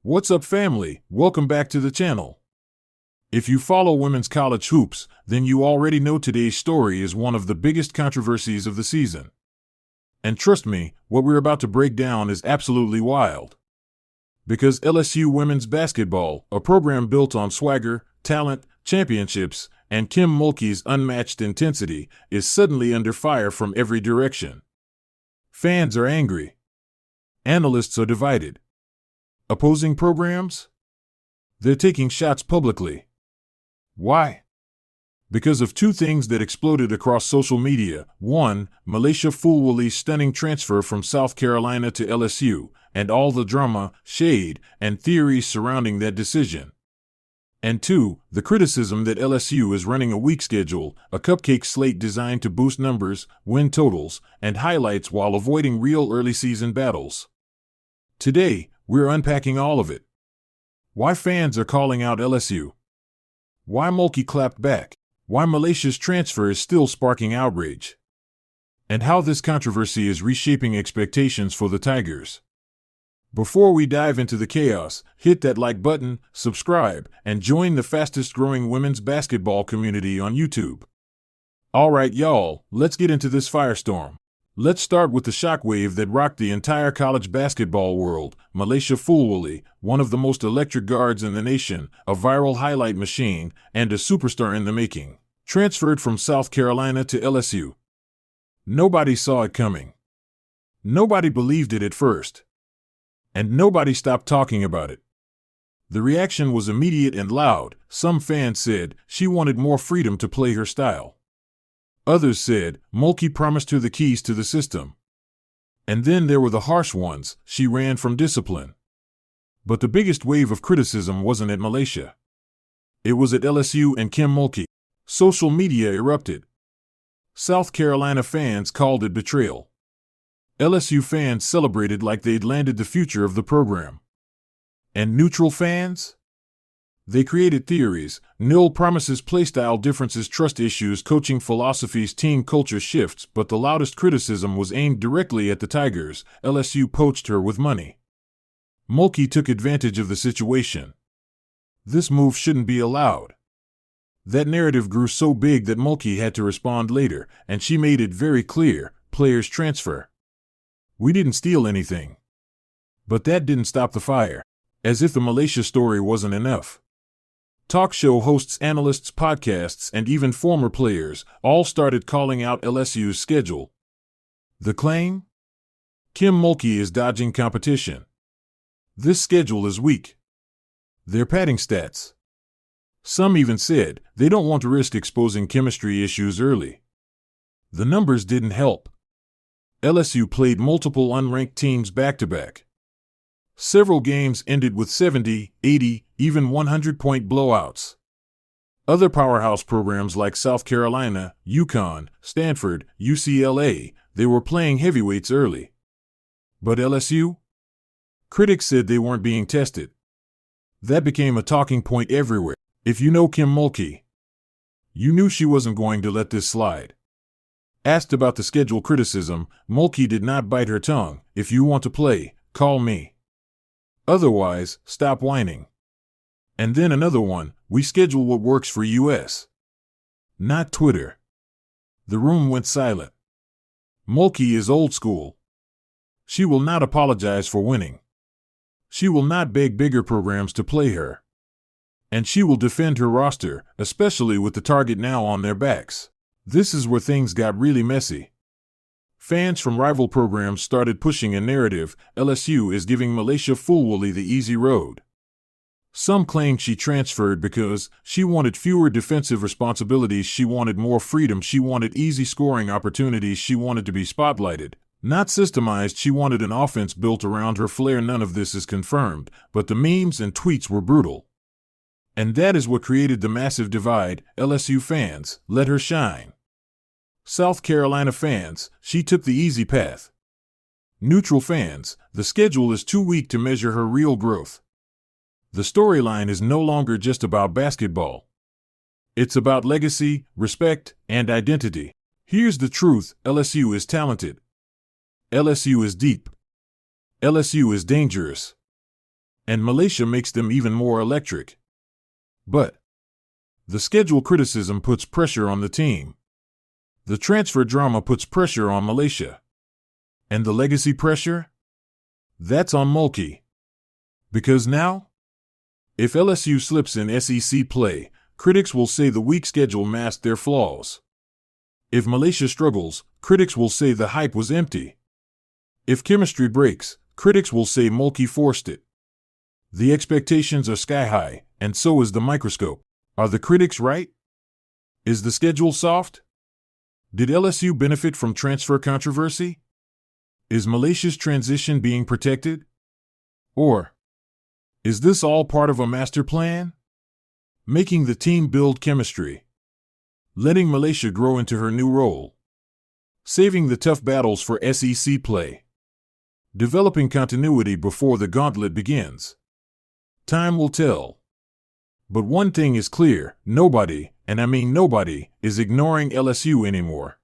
What's up, family? Welcome back to the channel. If you follow women's college hoops, then you already know today's story is one of the biggest controversies of the season. And trust me, what we're about to break down is absolutely wild. Because LSU women's basketball, a program built on swagger, talent, championships, and Kim Mulkey's unmatched intensity, is suddenly under fire from every direction. Fans are angry. Analysts are divided. Opposing programs? They're taking shots publicly. Why? Because of two things that exploded across social media. One, Milaysia Fulwiley's stunning transfer from South Carolina to LSU, and all the drama, shade, and theories surrounding that decision. And two, the criticism that LSU is running a weak schedule, a cupcake slate designed to boost numbers, win totals, and highlights while avoiding real early season battles. Today, we're unpacking all of it. Why fans are calling out LSU. Why Mulkey clapped back. Why Milaysia's transfer is still sparking outrage. And how this controversy is reshaping expectations for the Tigers. Before we dive into the chaos, hit that like button, subscribe, and join the fastest growing women's basketball community on YouTube. Alright y'all, let's get into this firestorm. Let's start with the shockwave that rocked the entire college basketball world. Milaysia Fulwiley, one of the most electric guards in the nation, a viral highlight machine, and a superstar in the making, transferred from South Carolina to LSU. Nobody saw it coming. Nobody believed it at first. And nobody stopped talking about it. The reaction was immediate and loud. Some fans said she wanted more freedom to play her style. Others said Mulkey promised her the keys to the system. And then there were the harsh ones, she ran from discipline. But the biggest wave of criticism wasn't at Milaysia. It was at LSU and Kim Mulkey. Social media erupted. South Carolina fans called it betrayal. LSU fans celebrated like they'd landed the future of the program. And neutral fans? They created theories, nil promises, playstyle differences, trust issues, coaching philosophies, team culture shifts, but the loudest criticism was aimed directly at the Tigers. LSU poached her with money. Mulkey took advantage of the situation. This move shouldn't be allowed. That narrative grew so big that Mulkey had to respond later, and she made it very clear, players transfer. We didn't steal anything. But that didn't stop the fire. As if the Milaysia story wasn't enough. Talk show hosts, analysts, podcasts, and even former players all started calling out LSU's schedule. The claim? Kim Mulkey is dodging competition. This schedule is weak. They're padding stats. Some even said they don't want to risk exposing chemistry issues early. The numbers didn't help. LSU played multiple unranked teams back-to-back. Several games ended with 70, 80, even 100-point blowouts. Other powerhouse programs like South Carolina, UConn, Stanford, UCLA, they were playing heavyweights early. But LSU? Critics said they weren't being tested. That became a talking point everywhere. If you know Kim Mulkey, you knew she wasn't going to let this slide. Asked about the schedule criticism, Mulkey did not bite her tongue. If you want to play, call me. Otherwise, stop whining. And then another one, we schedule what works for us. Not Twitter. The room went silent. Mulkey is old school. She will not apologize for winning. She will not beg bigger programs to play her. And she will defend her roster, especially with the target now on their backs. This is where things got really messy. Fans from rival programs started pushing a narrative, LSU is giving Milaysia Fulwiley the easy road. Some claimed she transferred because she wanted fewer defensive responsibilities, she wanted more freedom, she wanted easy scoring opportunities, she wanted to be spotlighted. Not systemized, she wanted an offense built around her flair. None of this is confirmed, but the memes and tweets were brutal. And that is what created the massive divide. LSU fans, let her shine. South Carolina fans, she took the easy path. Neutral fans, the schedule is too weak to measure her real growth. The storyline is no longer just about basketball. It's about legacy, respect, and identity. Here's the truth, LSU is talented. LSU is deep. LSU is dangerous. and Milaysia makes them even more electric. But the schedule criticism puts pressure on the team. The transfer drama puts pressure on Milaysia. And the legacy pressure? That's on Mulkey. Because now, if LSU slips in SEC play, critics will say the weak schedule masked their flaws. If Milaysia struggles, critics will say the hype was empty. If chemistry breaks, critics will say Mulkey forced it. The expectations are sky high, and so is the microscope. Are the critics right? Is the schedule soft? Did LSU benefit from transfer controversy? Is Malaysia's transition being protected? Or is this all part of a master plan? Making the team build chemistry. Letting Milaysia grow into her new role. Saving the tough battles for SEC play. Developing continuity before the gauntlet begins. Time will tell. But one thing is clear, nobody, and I mean nobody, is ignoring LSU anymore.